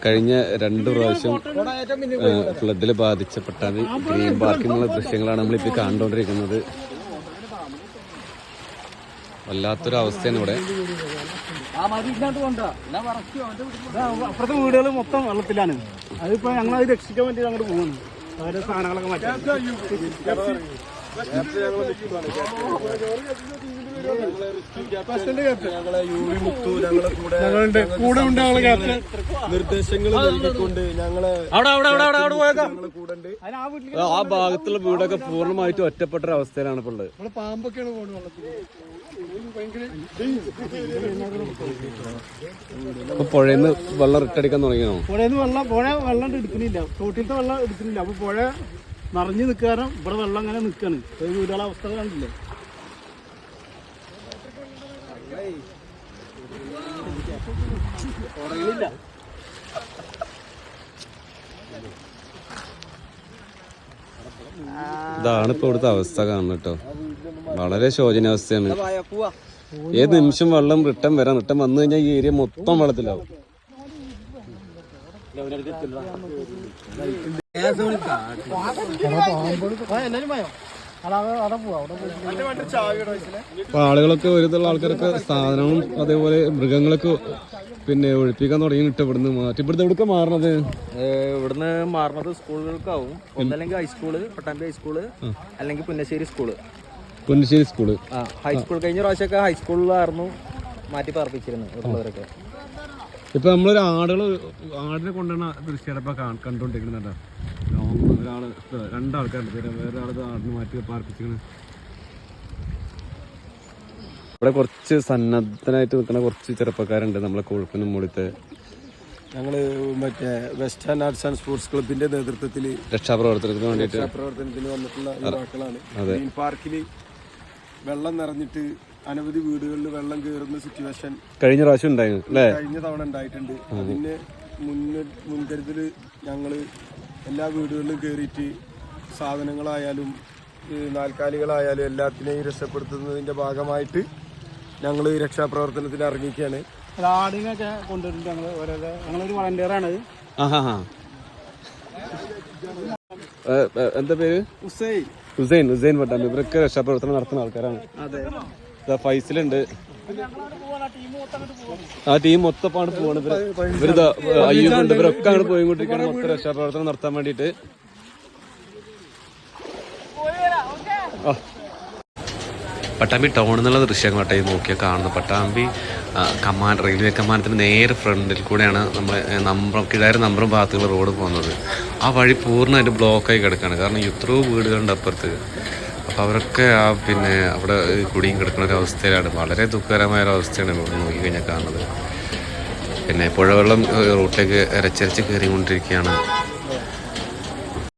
കഴിഞ്ഞ 2 പ്രാവശ്യം ഫ്ലഡിൽ ബാധിച്ചപ്പെട്ട ഗ്രീൻ പാർക്കിനുള്ള ദൃശ്യങ്ങളാണ് നമ്മളിപ്പോൾ കണ്ടുകൊണ്ടിരിക്കുന്നത്. വല്ലാത്തൊരു അവസ്ഥയാണ് ഇവിടെ. അപ്പുറത്തെ വീടുകൾ മൊത്തം വെള്ളത്തിലാണ്. അതിപ്പോ ഞങ്ങൾ അത് രക്ഷിക്കാൻ വേണ്ടി അങ്ങോട്ട് പോകുന്നു. അവരുടെ സാധനങ്ങളൊക്കെ മാറ്റാം. നിർദ്ദേശങ്ങൾ നൽകിക്കൊണ്ട് ഞങ്ങളെ ആ ഭാഗത്തുള്ള വീടൊക്കെ പൂർണ്ണമായിട്ടും ഒറ്റപ്പെട്ട അവസ്ഥയിലാണ് ഇപ്പോൾ ഉള്ളത്. പാമ്പൊക്കെയാണ് പോകുന്നത്. അപ്പൊ പുഴയിൽ വെള്ളം റിട്ടടിക്കാൻ തുടങ്ങിയോ? പുഴ വെള്ളം എടുക്കുന്നില്ല, തോട്ടിലത്തെ വെള്ളം എടുക്കുന്നില്ല. അപ്പൊ പുഴ നിറഞ്ഞു നിൽക്കാനും ഇവിടെ വെള്ളം അങ്ങനെ നിൽക്കാണ്. വീടുകളെ അവസ്ഥ കണ്ടില്ലേ? ഇതാണ് ഇപ്പൊ ഇവിടുത്തെ അവസ്ഥ കാണുന്നത് കേട്ടോ. വളരെ ശോചനീയാവസ്ഥയാണ്. ഏത് നിമിഷം വെള്ളം റിട്ടേൺ വരാം. റിട്ടേൺ വന്നു കഴിഞ്ഞാൽ ഈ ഏരിയ മൊത്തം വെള്ളത്തിലാവും. അപ്പൊ ആളുകളൊക്കെ ഒരുതുള്ള ആൾക്കാരൊക്കെ സാധനങ്ങളും അതേപോലെ മൃഗങ്ങളൊക്കെ പിന്നെ ഒഴിപ്പിക്കാൻ തുടങ്ങിയിട്ട് ഇവിടുന്ന് മാറ്റി. ഇവിടുത്തെ എവിടേക്ക് മാറണത്? ഇവിടുന്ന് മാറണത് സ്കൂളുകൾക്കാവും. ഒന്നല്ലെങ്കിൽ ഹൈസ്കൂള്, പട്ടാമ്പി ഹൈസ്കൂള്, അല്ലെങ്കിൽ Punnassery school. Punnassery school, high school. കഴിഞ്ഞ പ്രാവശ്യമൊക്കെ ഹൈസ്കൂളിലായിരുന്നു മാറ്റി പാർപ്പിച്ചിരുന്നത് ഉള്ളവരൊക്കെ. ഇപ്പൊ നമ്മളൊരു ആടിനെ കൊണ്ടുവന്ന ദൃശ്യം ഇപ്പൊ കണ്ടോണ്ടിരിക്കുന്നുണ്ടോ? ഒരാള്, 2 ആൾക്കാരുണ്ട്. വേറെ ആള് ആടിനെ മാറ്റി പാർപ്പിച്ചിരിക്കുന്നത്. ഇവിടെ കുറച്ച് സന്നദ്ധനായിട്ട് നിൽക്കുന്ന കുറച്ച് ചെറുപ്പക്കാരുണ്ട് നമ്മളെ കൊഴുപ്പിനും മുകളിലത്തെ. ഞങ്ങള് മറ്റേ വെസ്റ്റേൺ ആർട്സ് ആൻഡ് സ്പോർട്സ് ക്ലബിന്റെ നേതൃത്വത്തിൽ രക്ഷാപ്രവർത്തനത്തിന് വേണ്ടിയിട്ട് വന്നിട്ടുള്ള യുവാക്കളാണ്. ഗ്രീൻ പാർക്കിൽ വെള്ളം നിറഞ്ഞിട്ട് അനവധി വീടുകളിൽ വെള്ളം കയറുന്ന സിറ്റുവേഷൻ കഴിഞ്ഞ പ്രാവശ്യം ഉണ്ടായിരുന്നു അല്ലേ? കഴിഞ്ഞ തവണ ഉണ്ടായിട്ടുണ്ട്. അതിന് മുൻകരുതല് ഞങ്ങള് എല്ലാ വീടുകളിലും കയറിയിട്ട് സാധനങ്ങളായാലും നാൽക്കാലികളായാലും എല്ലാത്തിനെയും രക്ഷപ്പെടുത്തുന്നതിന്റെ ഭാഗമായിട്ട് ഞങ്ങൾ രക്ഷാപ്രവർത്തനത്തിന് ഇറങ്ങിയിരിക്കുകയാണ്. ആടിനൊക്കെ കൊണ്ടുവരുന്നുണ്ട്. ഞങ്ങളൊരു വളണ്ടിയറാണ്. എന്താ പേര്? ഹുസൈൻ പട്ടാമ്പി. ഇവരൊക്കെ രക്ഷാപ്രവർത്തനം നടത്തുന്ന ആൾക്കാരാണ്. ഫൈസലുണ്ട്. ആ ടീം മൊത്തപ്പാണ് പോവാണ്. ഇവരിതാ അയ്യൂബുണ്ട്. ഇവരൊക്കെ അങ്ങോട്ട് പോയിക്കൊണ്ടിരിക്കുകയാണ് മൊത്തം രക്ഷാപ്രവർത്തനം നടത്താൻ വേണ്ടിയിട്ട്. പട്ടാമ്പി ടൗണിൽ നിന്നുള്ള ദൃശ്യങ്ങളാട്ടെ നോക്കിയാൽ കാണുന്നത്. പട്ടാമ്പി റെയിൽവേ കമാൻഡത്തിന് നേരെ ഫ്രണ്ടിൽ കൂടെയാണ് നമ്മൾ കിഴാര് നമ്പറും ഭാഗത്തുള്ള റോഡ് പോകുന്നത്. ആ വഴി പൂർണ്ണമായിട്ട് ബ്ലോക്കായി കിടക്കുകയാണ്. കാരണം എത്രയോ വീടുകളുണ്ട് അപ്പുറത്ത്. അപ്പോൾ അവരൊക്കെ പിന്നെ അവിടെ കുടിയും കിടക്കുന്ന ഒരു അവസ്ഥയിലാണ്. വളരെ ദുഃഖകരമായ ഒരു അവസ്ഥയാണ് ഇവിടെ നോക്കിക്കഴിഞ്ഞാൽ കാണുന്നത്. പിന്നെ പുഴവെള്ളം റോട്ടിലേക്ക് ഇരച്ചരച്ച് കയറിക്കൊണ്ടിരിക്കുകയാണ്.